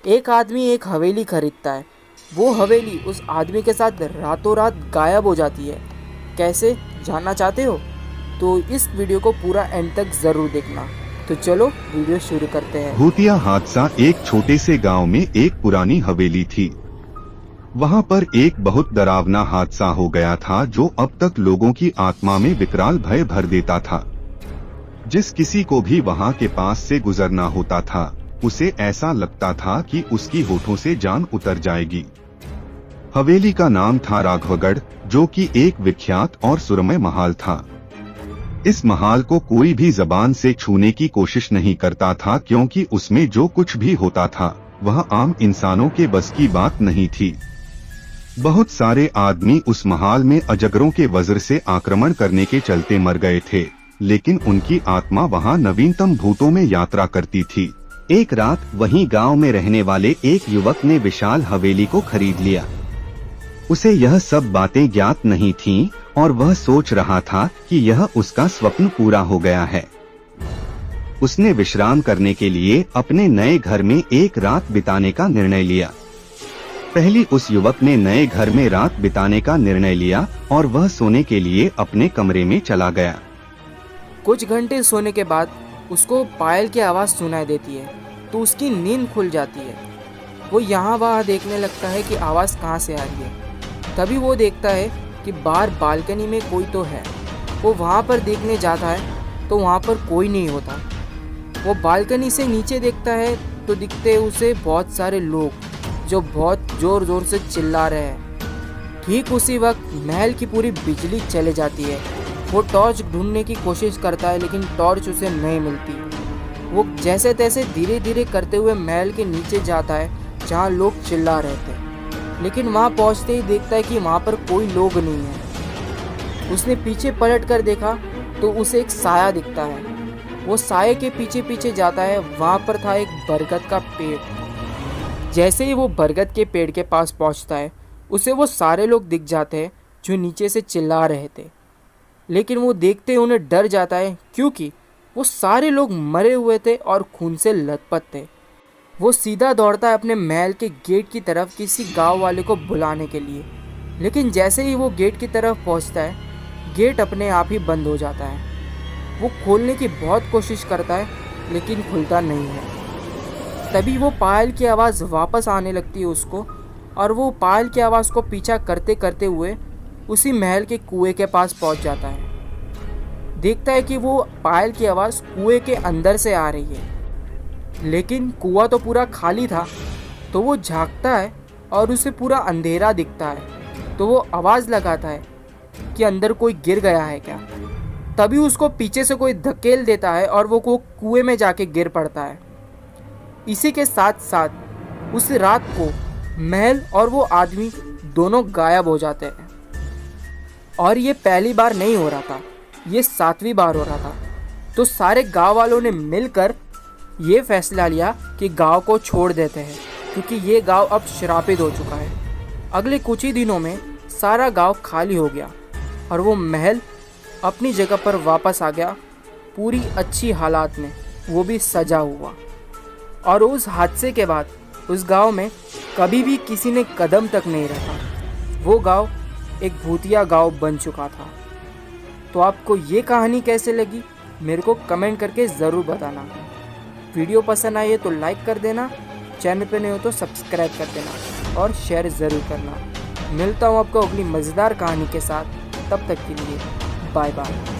एक आदमी एक हवेली खरीदता है। वो हवेली उस आदमी के साथ रातों रात गायब हो जाती है। कैसे, जानना चाहते हो? तो इस वीडियो को पूरा एंड तक ज़रूर देखना। तो चलो वीडियो शुरू करते हैं। भूतिया हादसा। एक छोटे से गांव में एक पुरानी हवेली थी। वहां पर एक बहुत डरावना हादसा हो गया था जो अब तक लोगों की आत्मा में विकराल भय भर देता था। जिस किसी को भी वहां के पास से गुजरना होता था, उसे ऐसा लगता था कि उसकी होठों से जान उतर जाएगी। हवेली का नाम था राघवगढ़, जो कि एक विख्यात और सुरम्य महल था। इस महल को कोई भी जबान से छूने की कोशिश नहीं करता था, क्योंकि उसमें जो कुछ भी होता था वह आम इंसानों के बस की बात नहीं थी। बहुत सारे आदमी उस महल में अजगरों के वज्र से आक्रमण करने के चलते मर गए थे, लेकिन उनकी आत्मा वहां नवीनतम भूतों में यात्रा करती थी। एक रात वहीं गांव में रहने वाले एक युवक ने विशाल हवेली को खरीद लिया। उसे यह सब बातें ज्ञात नहीं थीं और वह सोच रहा था कि यह उसका स्वप्न पूरा हो गया है। उसने विश्राम करने के लिए अपने नए घर में एक रात बिताने का निर्णय लिया। पहली उस युवक ने नए घर में रात बिताने का निर्णय लिया और वह सोने के लिए अपने कमरे में चला गया। कुछ घंटे सोने के बाद उसको पायल की आवाज़ सुनाई देती है, तो उसकी नींद खुल जाती है। वो यहाँ वहाँ देखने लगता है कि आवाज़ कहाँ से आ रही है। तभी वो देखता है कि बाहर बालकनी में कोई तो है। वो वहाँ पर देखने जाता है तो वहाँ पर कोई नहीं होता। वो बालकनी से नीचे देखता है तो दिखते हैं उसे बहुत सारे लोग जो बहुत ज़ोर ज़ोर से चिल्ला रहे हैं। ठीक उसी वक्त महल की पूरी बिजली चले जाती है। वो टॉर्च ढूंढने की कोशिश करता है, लेकिन टॉर्च उसे नहीं मिलती। वो जैसे तैसे धीरे धीरे करते हुए महल के नीचे जाता है जहाँ लोग चिल्ला रहे थे, लेकिन वहाँ पहुँचते ही देखता है कि वहाँ पर कोई लोग नहीं है। उसने पीछे पलट कर देखा तो उसे एक साया दिखता है। वो साये के पीछे पीछे जाता है। वहाँ पर था एक बरगद का पेड़। जैसे ही वो बरगद के पेड़ के पास पहुँचता है, उसे वो सारे लोग दिख जाते हैं जो नीचे से चिल्ला रहे थे। लेकिन वो देखते ही उन्हें डर जाता है, क्योंकि वो सारे लोग मरे हुए थे और खून से लथपथ थे। वो सीधा दौड़ता है अपने महल के गेट की तरफ किसी गांव वाले को बुलाने के लिए, लेकिन जैसे ही वो गेट की तरफ पहुंचता है, गेट अपने आप ही बंद हो जाता है। वो खोलने की बहुत कोशिश करता है, लेकिन खुलता नहीं है। तभी वो पायल की आवाज़ वापस आने लगती है उसको, और वो पायल की आवाज़ को पीछा करते करते हुए उसी महल के कुएं के पास पहुंच जाता है। देखता है कि वो पायल की आवाज़ कुएं के अंदर से आ रही है, लेकिन कुआं तो पूरा खाली था। तो वो झांकता है और उसे पूरा अंधेरा दिखता है। तो वो आवाज़ लगाता है कि अंदर कोई गिर गया है क्या। तभी उसको पीछे से कोई धकेल देता है और वो कुएं में जाके गिर पड़ता है। इसी के साथ साथ उस रात को महल और वो आदमी दोनों गायब हो जाते हैं। और ये पहली बार नहीं हो रहा था, ये 7वीं बार हो रहा था। तो सारे गांव वालों ने मिलकर ये फैसला लिया कि गांव को छोड़ देते हैं, क्योंकि ये गांव अब श्रापित हो चुका है। अगले कुछ ही दिनों में सारा गांव खाली हो गया और वो महल अपनी जगह पर वापस आ गया, पूरी अच्छी हालात में, वो भी सजा हुआ। और उस हादसे के बाद उस गांव में कभी भी किसी ने कदम तक नहीं रखा। वो गांव एक भूतिया गांव बन चुका था। तो आपको ये कहानी कैसे लगी, मेरे को कमेंट करके ज़रूर बताना। वीडियो पसंद आई है तो लाइक कर देना, चैनल पे नहीं हो तो सब्सक्राइब कर देना और शेयर ज़रूर करना। मिलता हूँ आपको अगली मज़ेदार कहानी के साथ। तब तक के लिए बाय बाय।